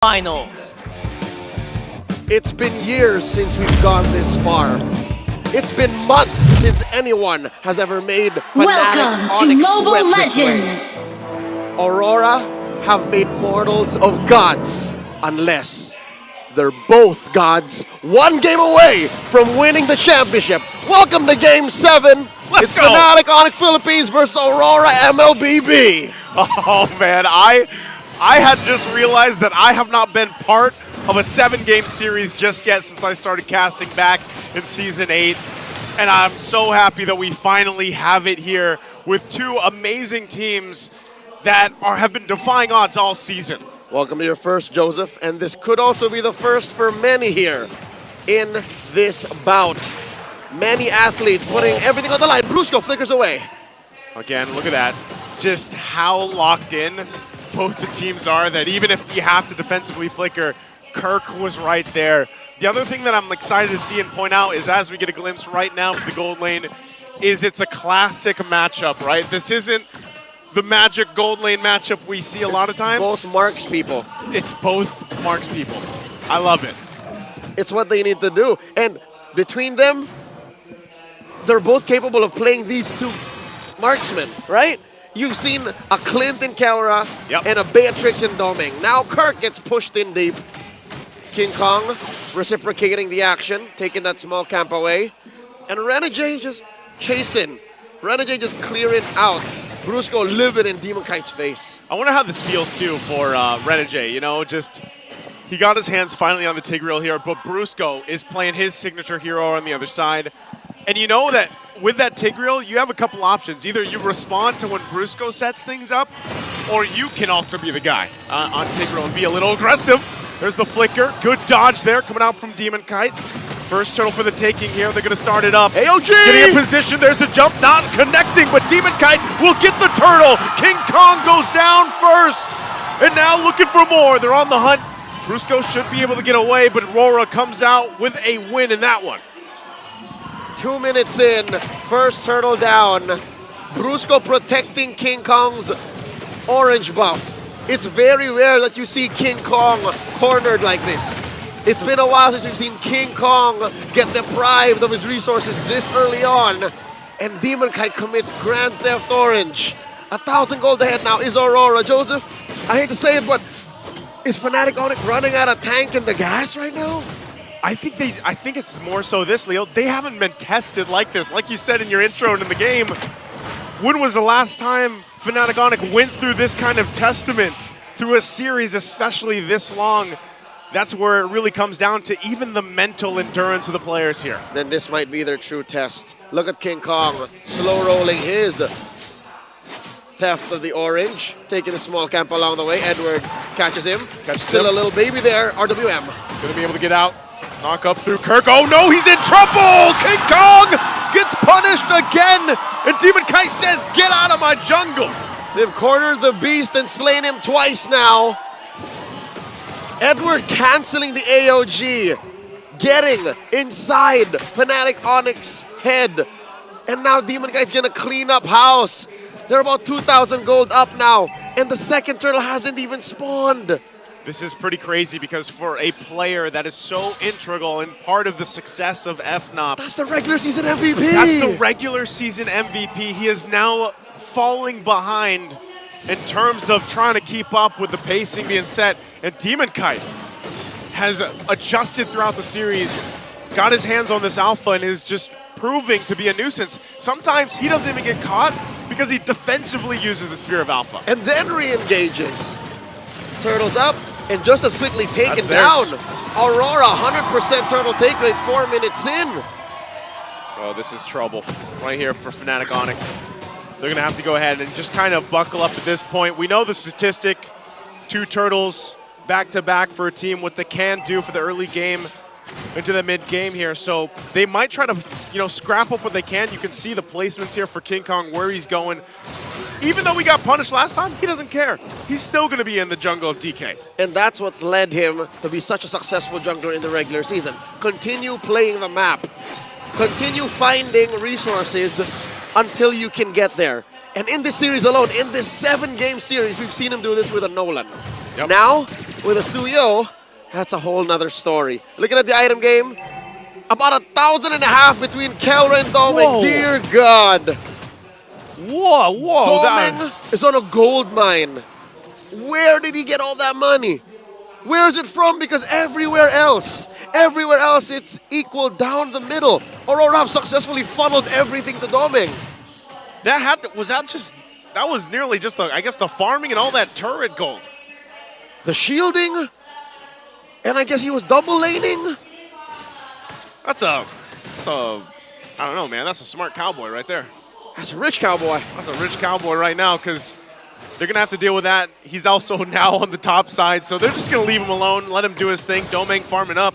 Finals. It's been years since we've gone this far. It's been months since anyone has ever made Fanatic Welcome to Onic Mobile sweat this way. Legends! Aurora have made mortals of gods, unless they're both gods, one game away from winning the championship. Welcome to Game 7. It's go. Fanatic Onic Philippines versus Aurora MLBB. Oh man, I had just realized that I have not been part of a 7-game series just yet since I started casting back in Season 8. And I'm so happy that we finally have it here with two amazing teams that have been defying odds all season. Welcome to your first, Joseph, and this could also be the first for many here in this bout. Many athletes putting everything on the line. Brusco flickers away. Again, look at that. Just how locked in both the teams are that even if you have to defensively flicker, Kirk was right there. The other thing that I'm excited to see and point out is as we get a glimpse right now of the gold lane, is it's a classic matchup, right? This isn't the magic gold lane matchup we see a lot of times. Both Marks people. It's both Marks people. I love it. It's what they need to do. And between them, they're both capable of playing these two marksmen, right? You've seen a Clint in Kelra and a Beatrix in Doming. Now Kirk gets pushed in deep. King Kong reciprocating the action, taking that small camp away. And Renegade just chasing. Renegade just clearing out. Brusco living in Demon Kite's face. I wonder how this feels too for Renegade, you know, just he got his hands finally on the Tigreal here, but Brusco is playing his signature hero on the other side. And you know that with that Tigreal, you have a couple options. Either you respond to when Brusco sets things up, or you can also be the guy on Tigreal and be a little aggressive. There's the flicker. Good dodge there coming out from Demon Kite. First turtle for the taking here. They're going to start it up. AOG! Getting in position. There's a jump, not connecting, but Demon Kite will get the turtle. King Kong goes down first. And now looking for more. They're on the hunt. Brusco should be able to get away, but Aurora comes out with a win in that one. 2 minutes in, first turtle down. Brusco protecting King Kong's orange buff. It's very rare that you see King Kong cornered like this. It's been a while since we've seen King Kong get deprived of his resources this early on. And Demon Kite commits Grand Theft Orange. 1,000 gold ahead now is Aurora. Joseph, I hate to say it, but is Fanatic Onic running out of tank in the gas right now? I think it's more so this, Leo. They haven't been tested like this. Like you said in your intro and in the game, when was the last time Fanatic Onic went through this kind of testament through a series, especially this long? That's where it really comes down to even the mental endurance of the players here. Then this might be their true test. Look at King Kong slow rolling his theft of the orange, taking a small camp along the way. Edward catches him. Still a little baby there. RWM. Gonna be able to get out. Knock up through Kirk. Oh no, he's in trouble! King Kong gets punished again! And Demon Kite says, get out of my jungle! They've cornered the beast and slain him twice now. Edward canceling the AOG, getting inside Fanatic Onic's head. And now Demon Kite's gonna clean up house. They're about 2,000 gold up now, and the second turtle hasn't even spawned. This is pretty crazy because for a player that is so integral and part of the success of FNOP. That's the regular season MVP. That's the regular season MVP. He is now falling behind in terms of trying to keep up with the pacing being set. And Demon Kite has adjusted throughout the series, got his hands on this alpha and is just proving to be a nuisance. Sometimes he doesn't even get caught because he defensively uses the Sphere of Alpha. And then re-engages. Turtles up, and just as quickly taken down. Aurora, 100% turtle take rate, 4 minutes in. Oh, this is trouble right here for Fanatic Onic. They're gonna have to go ahead and just kind of buckle up at this point. We know the statistic, 2 turtles back-to-back for a team, what they can do for the early game into the mid-game here. So they might try to, you know, scrap up what they can. You can see the placements here for King Kong, where he's going. Even though we got punished last time, he doesn't care. He's still going to be in the jungle of DK. And that's what led him to be such a successful jungler in the regular season. Continue playing the map. Continue finding resources until you can get there. And in this series alone, in this 7-game series, we've seen him do this with a Nolan. Now, with a Suyo, that's a whole nother story. Looking at the item game, about 1,500 between Kelra and Doming. Whoa. Dear God. Whoa. Doming is on a gold mine. Where did he get all that money? Where is it from? Because everywhere else it's equal down the middle. Aurora have successfully funneled everything to Doming. That was nearly just the farming and all that turret gold. The shielding, and I guess he was double laning. That's a I don't know, man. That's a smart cowboy right there. That's a rich cowboy. That's a rich cowboy right now, because they're going to have to deal with that. He's also now on the top side, so they're just going to leave him alone, let him do his thing. Doming farming up.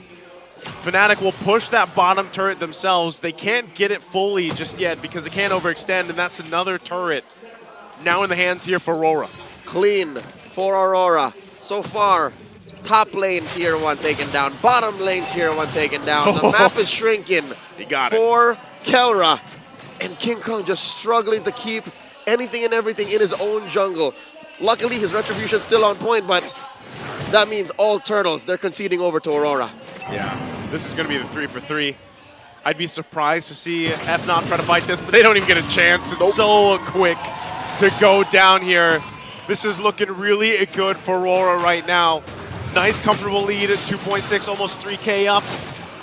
Fnatic will push that bottom turret themselves. They can't get it fully just yet because they can't overextend, and that's another turret now in the hands here for Aurora. Clean for Aurora. So far, top lane tier 1 taken down, bottom lane tier 1 taken down. The map is shrinking for Kelra. And King Kong just struggling to keep anything and everything in his own jungle. Luckily, his retribution's still on point, but that means all turtles, they're conceding over to Aurora. Yeah, this is going to be the 3 for 3. I'd be surprised to see F0 try to fight this, but they don't even get a chance. It's so quick to go down here. This is looking really good for Aurora right now. Nice, comfortable lead at 2.6, almost 3K up.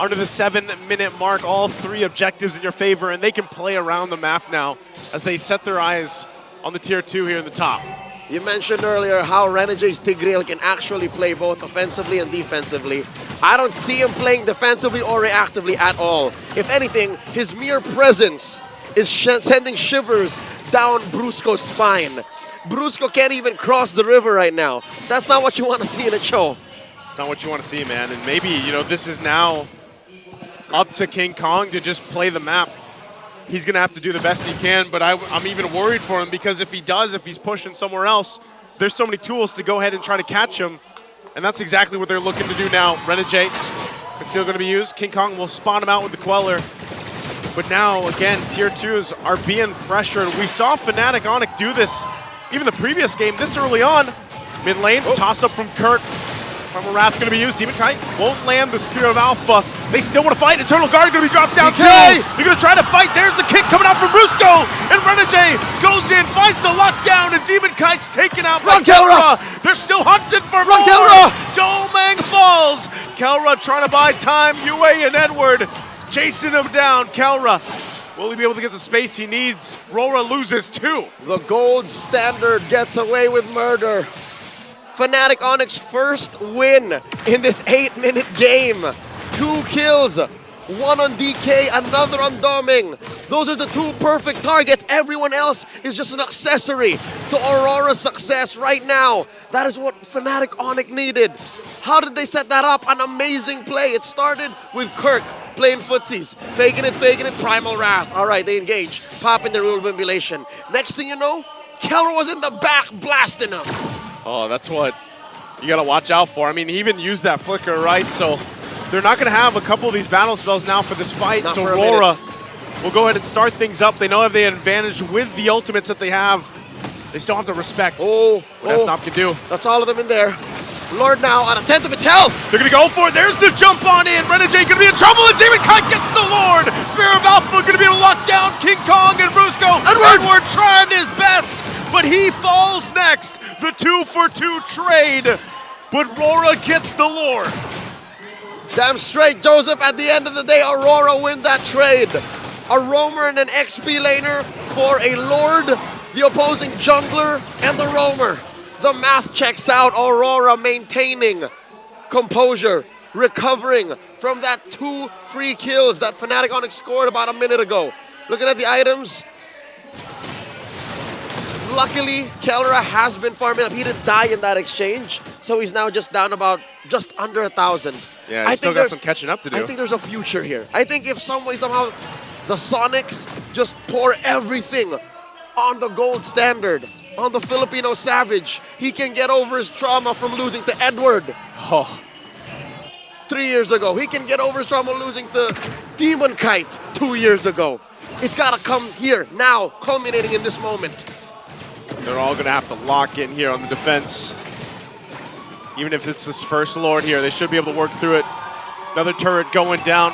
Under the 7-minute mark, all 3 objectives in your favor, and they can play around the map now as they set their eyes on the tier 2 here in the top. You mentioned earlier how Renegades Tigreal can actually play both offensively and defensively. I don't see him playing defensively or reactively at all. If anything, his mere presence is sending shivers down Brusco's spine. Brusco can't even cross the river right now. That's not what you want to see in a show. It's not what you want to see, man. And maybe, this is now up to King Kong to just play the map. He's going to have to do the best he can, but I'm even worried for him because if he's pushing somewhere else, there's so many tools to go ahead and try to catch him, and that's exactly what they're looking to do now. Renegade is still going to be used. King Kong will spawn him out with the Queller, but now, again, tier 2s are being pressured. We saw Fanatic Onic do this even the previous game this early on. Mid lane, toss up from Kirk. Primal Wrath going to be used. Demon Kite won't land the Spear of Alpha. They still want to fight. Eternal Guard going to be dropped down too. They're going to try to fight. There's the kick coming out from Brusco. And Renegade goes in, finds the lockdown, and Demon Kite's taken out by Kelra. They're still hunting for more. Kelra. Doming falls. Kelra trying to buy time. Yue and Edward chasing him down. Kelra, will he be able to get the space he needs? Aurora loses 2. The gold standard gets away with murder. Fnatic Onic's first win in this 8-minute game. 2 kills, 1 on DK, another on Doming. Those are the 2 perfect targets. Everyone else is just an accessory to Aurora's success right now. That is what Fnatic Onic needed. How did they set that up? An amazing play. It started with Kirk playing footsies, faking it, Primal Wrath. All right, they engage, popping the rule manipulation. Next thing you know, Kelra was in the back blasting him. Oh, that's what you got to watch out for. I mean, he even used that flicker, right? So they're not going to have a couple of these battle spells now for this fight. Not so for Aurora will go ahead and start things up. They know they have the advantage with the ultimates that they have. They still have to respect what F0 can do. That's all of them in there. Lord now on a 10th of its health. They're going to go for it. There's the jump on in. Renegade going to be in trouble, and Demon Kite gets the Lord. Spear of Alpha going to be able to lock down King Kong and Brusco. Edward trying his best, but he falls next. The 2 for 2 trade, but Aurora gets the Lord. Damn straight, Joseph. At the end of the day, Aurora win that trade. A roamer and an XP laner for a Lord, the opposing jungler, and the roamer. The math checks out. Aurora maintaining composure, recovering from that 2 free kills that Fnatic Onic scored about a minute ago. Looking at the items, luckily, Kelra has been farming up. He didn't die in that exchange, so he's now just down about just under 1,000. Yeah, he's still got some catching up to do. I think there's a future here. I think if some way, somehow, the Sonics just pour everything on the gold standard, on the Filipino Savage, he can get over his trauma from losing to Edward. 3 years ago. He can get over his trauma losing to Demon Kite 2 years ago. It's got to come here, now, culminating in this moment. They're all going to have to lock in here on the defense. Even if it's this first Lord here, they should be able to work through it. Another turret going down.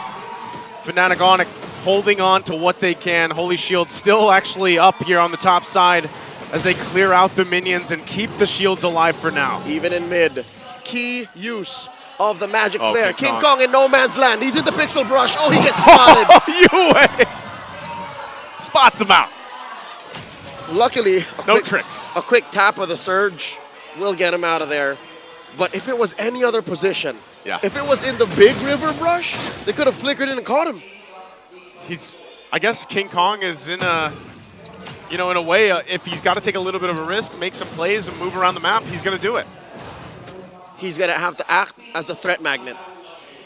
Fanatic Onic holding on to what they can. Holy Shield still actually up here on the top side as they clear out the minions and keep the shields alive for now. Even in mid, key use of the magic flare. King King Kong in no man's land. He's in the pixel brush. Oh, he gets spotted. Yue spots him out. Luckily, a quick tap of the surge will get him out of there. But if it was any other position, if it was in the big river brush, they could have flickered in and caught him. I guess King Kong is in a, in a way, if he's got to take a little bit of a risk, make some plays and move around the map, he's going to do it. He's going to have to act as a threat magnet.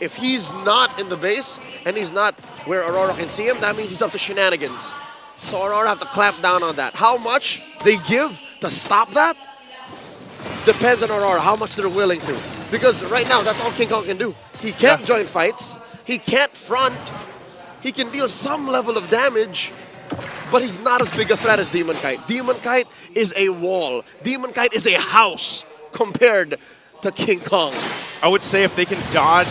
If he's not in the base and he's not where Aurora can see him, that means he's up to shenanigans. So Aurora have to clamp down on that. How much they give to stop that depends on Aurora, how much they're willing to. Because right now, that's all King Kong can do. He can't join fights. He can't front. He can deal some level of damage, but he's not as big a threat as Demon Kite. Demon Kite is a wall. Demon Kite is a house compared to King Kong. I would say if they can dodge,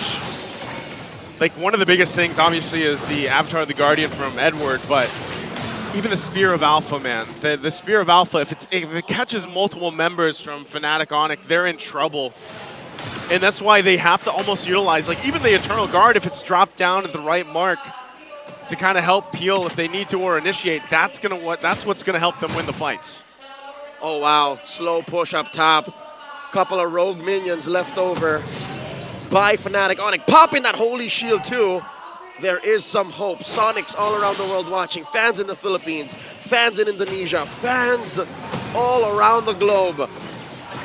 like one of the biggest things obviously is the Avatar of the Guardian from Edward, but even the Spear of Alpha, man. The Spear of Alpha, if it catches multiple members from Fanatic Onic, they're in trouble. And that's why they have to almost utilize, like even the Eternal Guard, if it's dropped down at the right mark to kind of help peel if they need to or initiate, that's what's gonna help them win the fights. Oh wow, slow push up top. Couple of rogue minions left over by Fanatic Onic. Popping that Holy Shield too. There is some hope. Sonics all around the world watching. Fans in the Philippines, fans in Indonesia, fans all around the globe.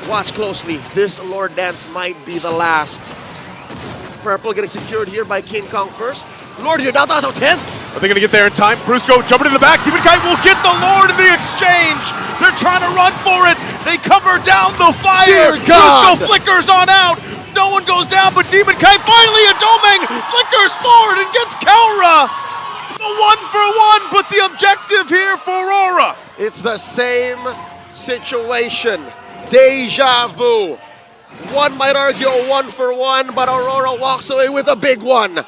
Watch closely. This Lord Dance might be the last. Purple getting secured here by King Kong first. Lord, you're not out of 10. Are they going to get there in time? Brusco jumping in the back. Demon Kite will get the Lord in the exchange. They're trying to run for it. They cover down the fire. Brusco flickers on out. No one goes down, but Demon Kite finally a Domeng flickers forward and gets Kaura. The 1-for-1, but the objective here for Aurora. It's the same situation. Deja vu. One might argue a 1-for-1, but Aurora walks away with a big one.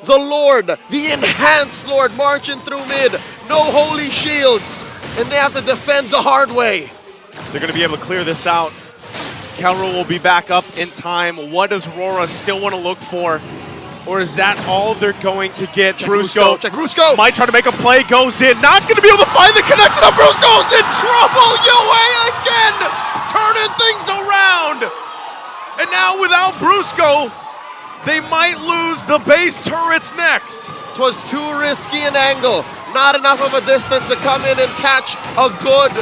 The Lord, the enhanced Lord, marching through mid. No holy shields, and they have to defend the hard way. They're going to be able to clear this out. Kaura will be back up in time. What does Aurora still want to look for? Or is that all they're going to get? Brusco. Check Brusco. Might try to make a play, goes in. Not going to be able to find the connection. Brusco's in trouble. Yue again, turning things around. And now without Brusco, they might lose the base turrets next. It was too risky an angle. Not enough of a distance to come in and catch a good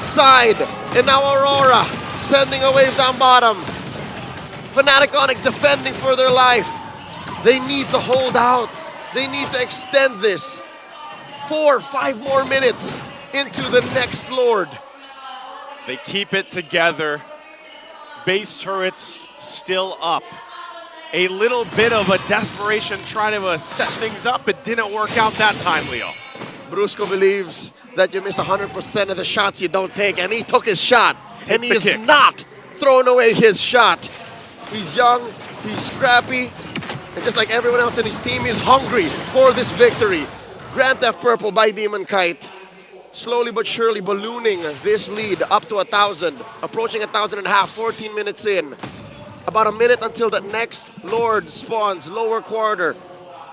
side. And now Aurora sending a wave down bottom. Fanatic Onic defending for their life. They need to hold out. They need to extend this 4 or 5 more minutes into the next Lord. They keep it together. Base turrets still up. A little bit of a desperation trying to set things up. It didn't work out that time, Leo. Brusco believes that you miss 100% of the shots you don't take, and he took his shot. And he is not throwing away his shot. He's young, he's scrappy, and just like everyone else in his team, he's hungry for this victory. Grand Theft Purple by Demon Kite. Slowly but surely ballooning this lead up to 1,000. Approaching 1,500, 14 minutes in. About a minute until the next Lord spawns, lower quarter.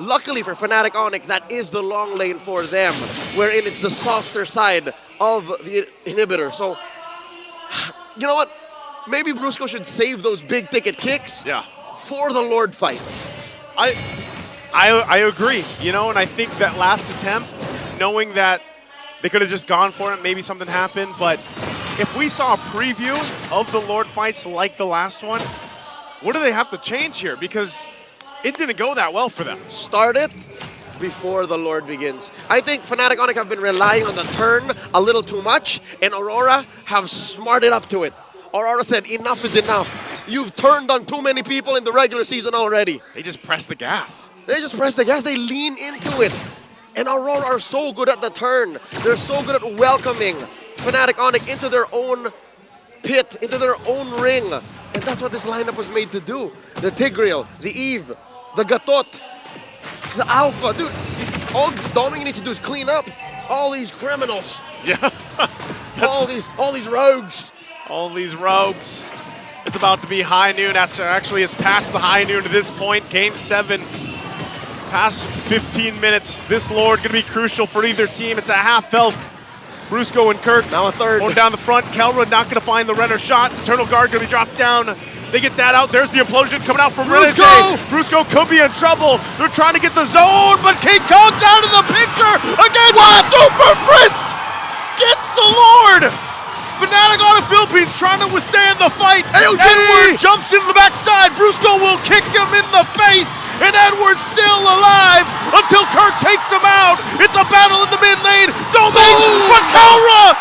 Luckily for Fanatic Onic, that is the long lane for them, wherein it's the softer side of the inhibitor. So, you know what? Maybe Brusco should save those big ticket kicks for the Lord fight. I agree, and I think that last attempt, knowing that they could have just gone for it, maybe something happened, but if we saw a preview of the Lord fights like the last one, what do they have to change here? Because it didn't go that well for them. Start it before the Lord begins. I think Fanatic Onic have been relying on the turn a little too much, and Aurora have smarted up to it. Aurora said, enough is enough. You've turned on too many people in the regular season already. They just press the gas. They just press the gas. They lean into it. And Aurora are so good at the turn. They're so good at welcoming Fanatic Onic into their own pit, into their own ring. And that's what this lineup was made to do. The Tigreal, the Eve, the Gatot, the Alpha. Dude, all Doming needs to do is clean up all these criminals. Yeah. all these rogues. All these rogues. It's about to be high noon. Actually, it's past the high noon at this point. Game 7. Past 15 minutes. This Lord going to be crucial for either team. It's a half health. Brusco and Kirk now a third. Going down the front. Kelra not going to find the Renner shot. Eternal Guard going to be dropped down. They get that out. There's the implosion coming out from Renegade. Brusco could be in trouble. They're trying to get the zone, but King Kong's out of the picture. Again, what? Super Prince gets the Lord. Fanatic on the Philippines trying to withstand the fight. Edward jumps into the backside. Brusco will kick him in the face. And Edward's still alive until Kirk takes him out. It's a battle in the mid lane. Doming, but Kelra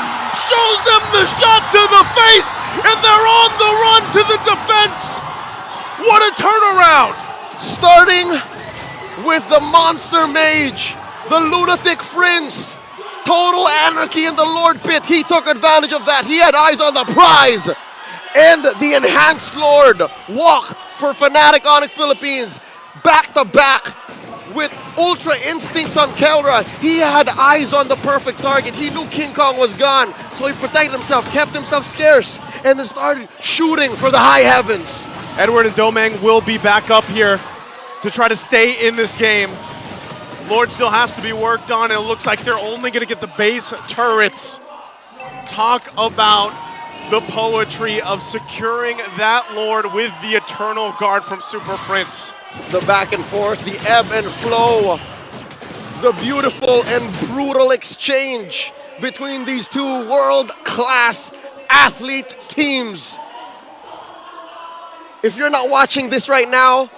shows them the shot to the face, and they're on the run to the defense. What a turnaround. Starting with the Monster Mage, the Lunatic Prince. Total anarchy in the Lord Pit. He took advantage of that. He had eyes on the prize. And the Enhanced Lord walk for Fanatic Onic Philippines. Back to back with Ultra Instincts on Kelra. He had eyes on the perfect target. He knew King Kong was gone, so he protected himself, kept himself scarce, and then started shooting for the high heavens. Edward and Domang will be back up here to try to stay in this game. Lord still has to be worked on, and it looks like they're only going to get the base turrets. Talk about the poetry of securing that Lord with the Eternal Guard from Super Prince. The back and forth, the ebb and flow, the beautiful and brutal exchange between these two world-class athlete teams. If you're not watching this right now,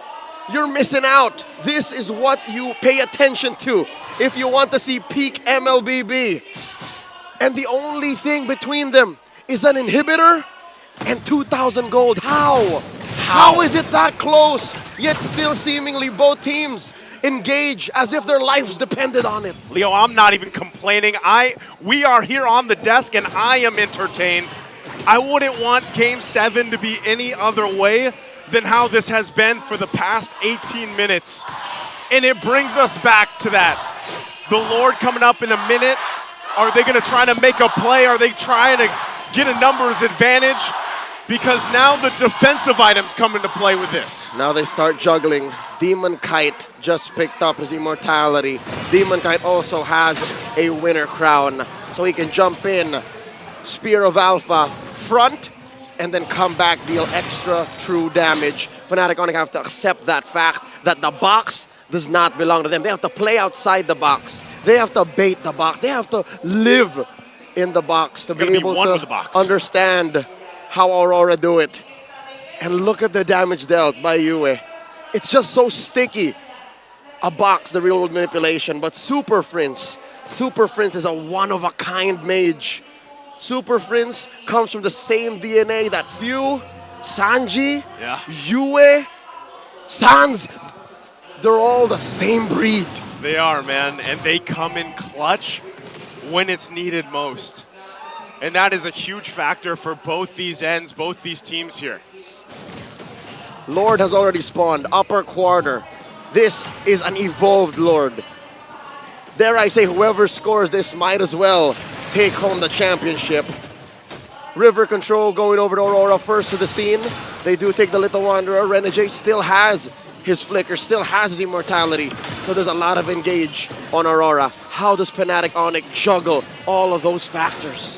you're missing out. This is what you pay attention to if you want to see peak MLBB. And the only thing between them is an inhibitor and 2,000 gold. How? How is it that close? Yet still seemingly both teams engage as if their lives depended on it. Leo, I'm not even complaining. We are here on the desk and I am entertained. I wouldn't want Game 7 to be any other way than how this has been for the past 18 minutes. And it brings us back to that. The Lord coming up in a minute. Are they going to try to make a play? Are they trying to get a numbers advantage? Because now the defensive items come into play with this. Now they start juggling. Demon Kite just picked up his immortality. Demon Kite also has a winner crown, so he can jump in, Spear of Alpha, front, and then come back, deal extra true damage. Fnatic Onic have to accept that fact that the box does not belong to them. They have to play outside the box. They have to bait the box. They have to live in the box to be able to understand how Aurora do it. And look at the damage dealt by Yue. It's just so sticky. A box, the real world manipulation, but Super Prince is a one-of-a-kind mage. Super Prince comes from the same DNA that Few, Sanji, Yue, Sans, they're all the same breed. They are, man, and they come in clutch when it's needed most. And that is a huge factor for both these ends, both these teams here. Lord has already spawned, upper quarter. This is an evolved Lord. Dare I say, whoever scores this might as well take home the championship. River Control going over to Aurora first to the scene. They do take the Little Wanderer. Renegade still has his flicker, still has his immortality. So there's a lot of engage on Aurora. How does Fnatic Onic juggle all of those factors?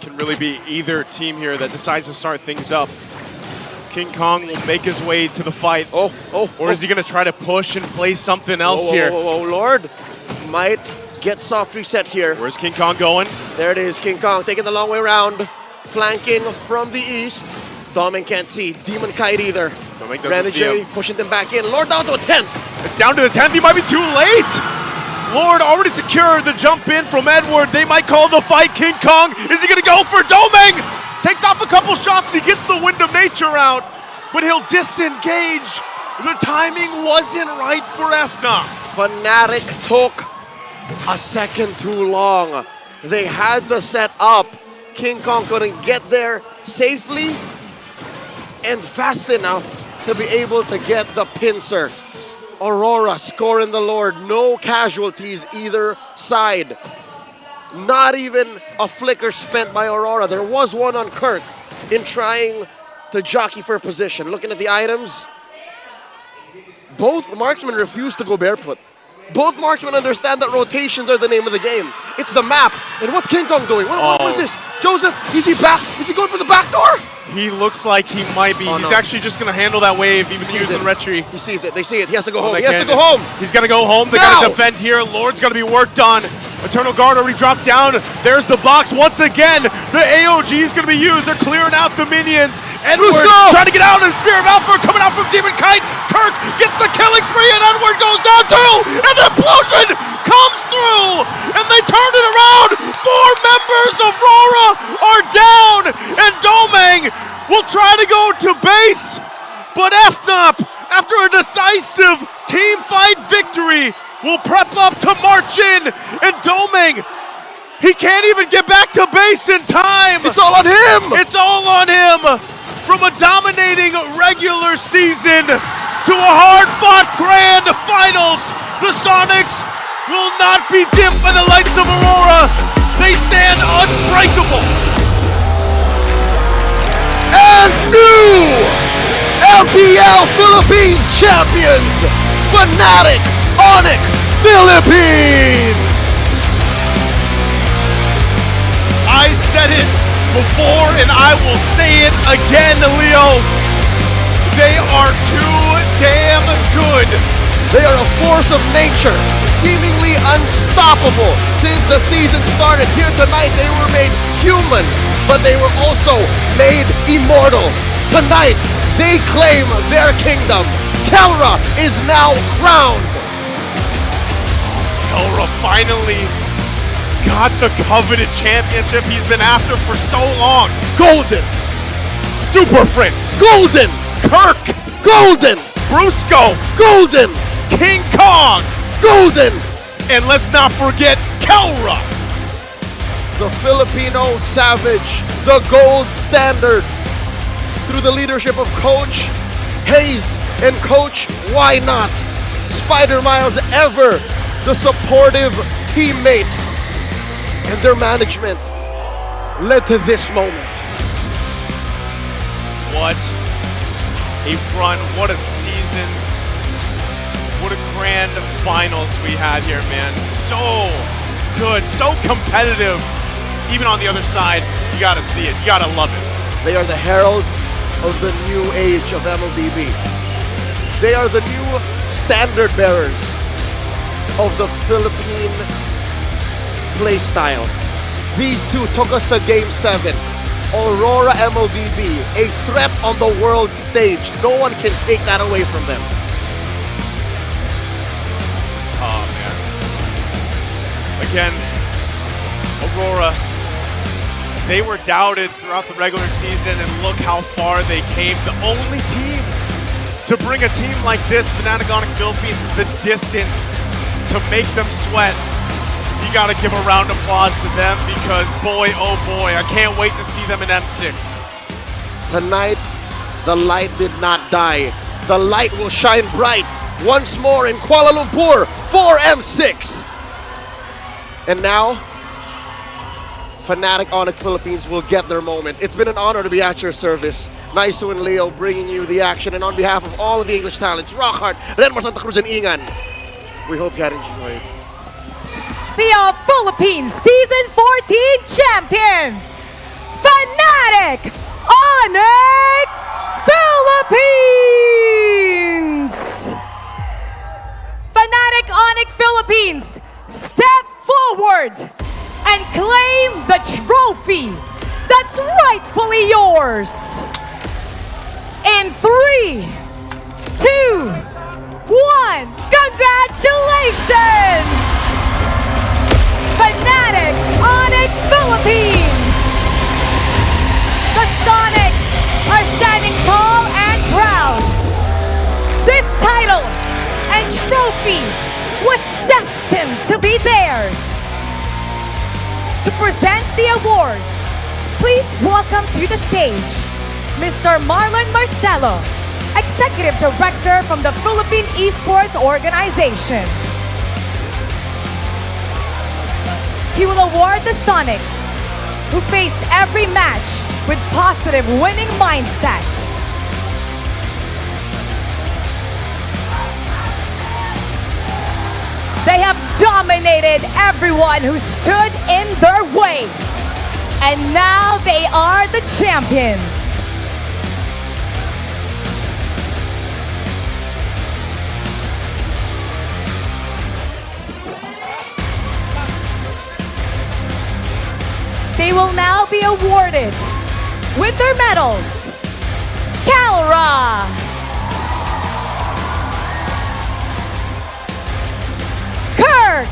Can really be either team here that decides to start things up. King Kong will make his way to the fight. Or is he going to try to push and play something else here? Lord might get soft reset here. Where's King Kong going? There it is, King Kong taking the long way around. Flanking from the east. Doming can't see. Demon Kite either. Renegade pushing them back in. Lord down to a 10th. It's down to the 10th. He might be too late. Lord already secured the jump in from Edward. They might call the fight. King Kong, is he going to go for Doming? Takes off a couple shots. He gets the Wind of Nature out, but he'll disengage. The timing wasn't right for FNA. Fnatic took a second too long. They had the set up. King Kong couldn't get there. safely and fast enough to be able to get the pincer. Aurora scoring the Lord. No casualties either side. Not even a flicker spent by Aurora. There was one on Kirk in trying to jockey for position. Looking at the items, both marksmen refuse to go barefoot. Both marksmen understand that rotations are the name of the game. It's the map. And what's King Kong doing? What was this? Joseph, is he back? Is he going for the back door? He looks like he might be. He's actually just going to handle that wave, even using retry. He sees it. They see it. He has to go home. He has to go home. He's going to go home. They got to defend here. Lord's going to be worked on. Eternal Guard already dropped down. There's the box once again. The AOG is going to be used. They're clearing out the minions. Edward trying to get out, and Spear of Alpha coming out from Demon Kite. Kirk gets the killing spree, and Edward goes down too. And the implosion comes through, and they turn it around. 4 members of Aurora are down, and Domeng will try to go to base, but FNOP, after a decisive team fight victory, will prep up to march in, and Domeng, he can't even get back to base in time. It's all on him. It's all on him. From a dominating regular season to a hard-fought grand finals, the Sonics will not be dimmed by the lights of Aurora. They stand unbreakable. And new LPL Philippines champions, Fanatic Onic Philippines. I said it before and I will say it again, Leo. They are too damn good. They are a force of nature, seemingly unstoppable. Since the season started, here tonight they were made human, but they were also made immortal. Tonight, they claim their kingdom. Kelra is now crowned. Kelra finally got the coveted championship he's been after for so long. Golden. Super Prince. Golden. Kirk. Golden. Brusco. Golden. King Kong. Golden. And let's not forget Kelra. The Filipino savage, the gold standard. Through the leadership of Coach Hayes and Coach Why Not. Spider Miles ever the supportive teammate. And their management led to this moment. What a run, what a season. What a grand finals we had here, man. So good, so competitive. Even on the other side, you gotta see it, you gotta love it. They are the heralds of the new age of MLBB. They are the new standard bearers of the Philippine play style. These two took us to Game 7. Aurora MLBB, a threat on the world stage. No one can take that away from them. Oh, man. Again, Aurora, they were doubted throughout the regular season, and look how far they came. The only team to bring a team like this, Fanatic Onic Philippines, the distance to make them sweat. You gotta give a round of applause to them because boy, oh boy, I can't wait to see them in M6. Tonight, the light did not die. The light will shine bright once more in Kuala Lumpur for M6. And now, Fanatic Onic Philippines will get their moment. It's been an honor to be at your service. Naisu and Leo bringing you the action. And on behalf of all of the English talents, Rockhart, Renmar Santa Cruz, and Ingan, we hope you had enjoyed. We are Philippines Season 14 champions, Fanatic Onic Philippines! Fanatic Onic Philippines, step forward and claim the trophy that's rightfully yours. In 3, 2, 1, congratulations! Fanatic Onic Philippines! The Sonics are standing tall and proud. This title and trophy was destined to be theirs. To present the awards, Please welcome to the stage, Mr. Marlon Marcelo, Executive Director from the Philippine Esports Organization. He will award the Sonics, who faced every match with positive winning mindset. They have dominated everyone who stood in their way. And now they are the champions. They will now be awarded with their medals. Calra, Kirk,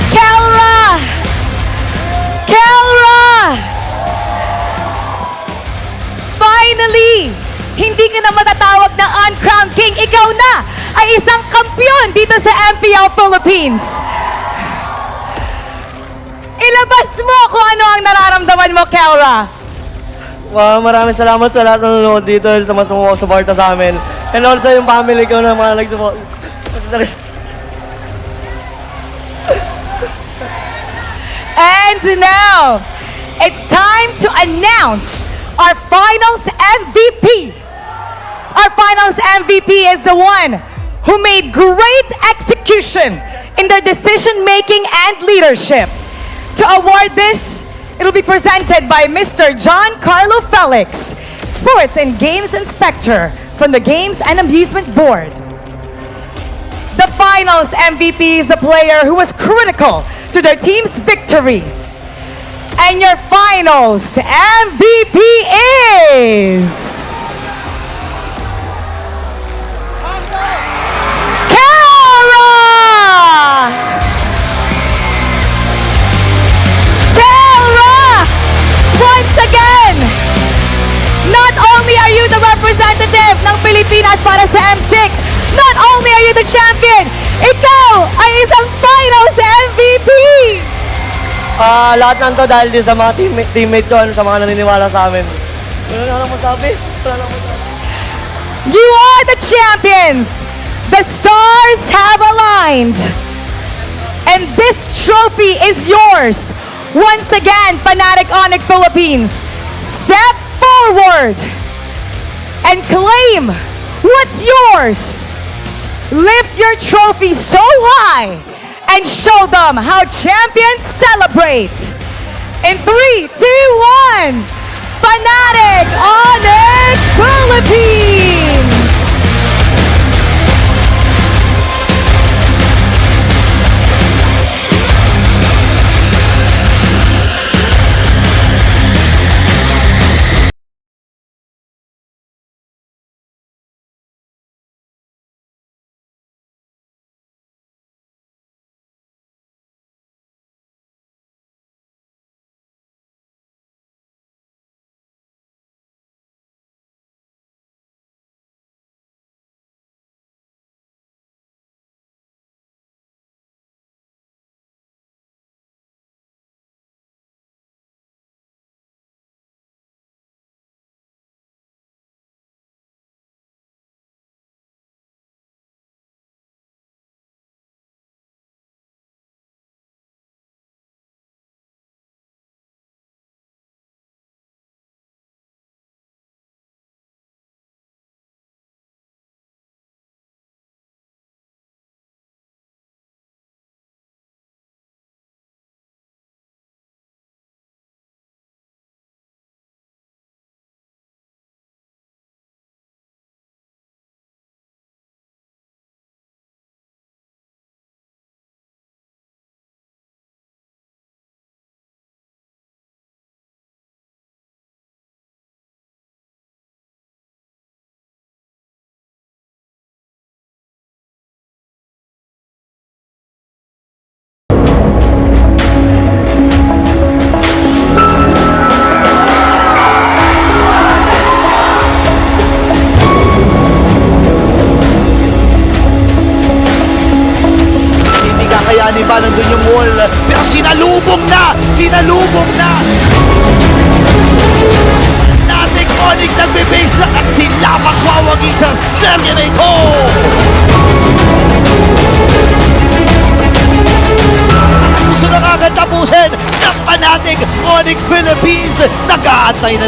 Calra, Calra! Finally, hindi ka na matatawag na uncrowned king. Ikaw na ay isang kampiyon dito sa MPL Philippines. Ilabas mo kung ano ang nararamdaman mo, Calra. Maraming salamat sa lahat ng nanonood dito, sa mga sumusuporta sa amin. And also yung family ko na mga nagsupport. And now, it's time to announce our finals MVP. Our finals MVP is the one who made great execution in their decision-making and leadership. To award this, it'll be presented by Mr. John Carlo Felix, Sports and Games Inspector from the Games and Amusement Board. The finals MVP is the player who was critical to their team's victory. And your finals MVP is... Calra! Calra! Once again, not only are you the representative ng Pilipinas para sa M6, not only are you the champion, ikaw ay isang finals MVP! Lahat ng to dahil din sa mga teammate ko, sa mga naniniwala sa amin. Wala na lang masabi. You are the champions! The stars have aligned! And this trophy is yours! Once again, Fanatic Onic Philippines, step forward and claim what's yours! Lift your trophy so high and show them how champions celebrate. In 3, 2, 1, Fanatic Onic Philippines! serye na ito! Gusto na kagad tapusin ng Fanatic Onic Philippines. Nag-aantay na lang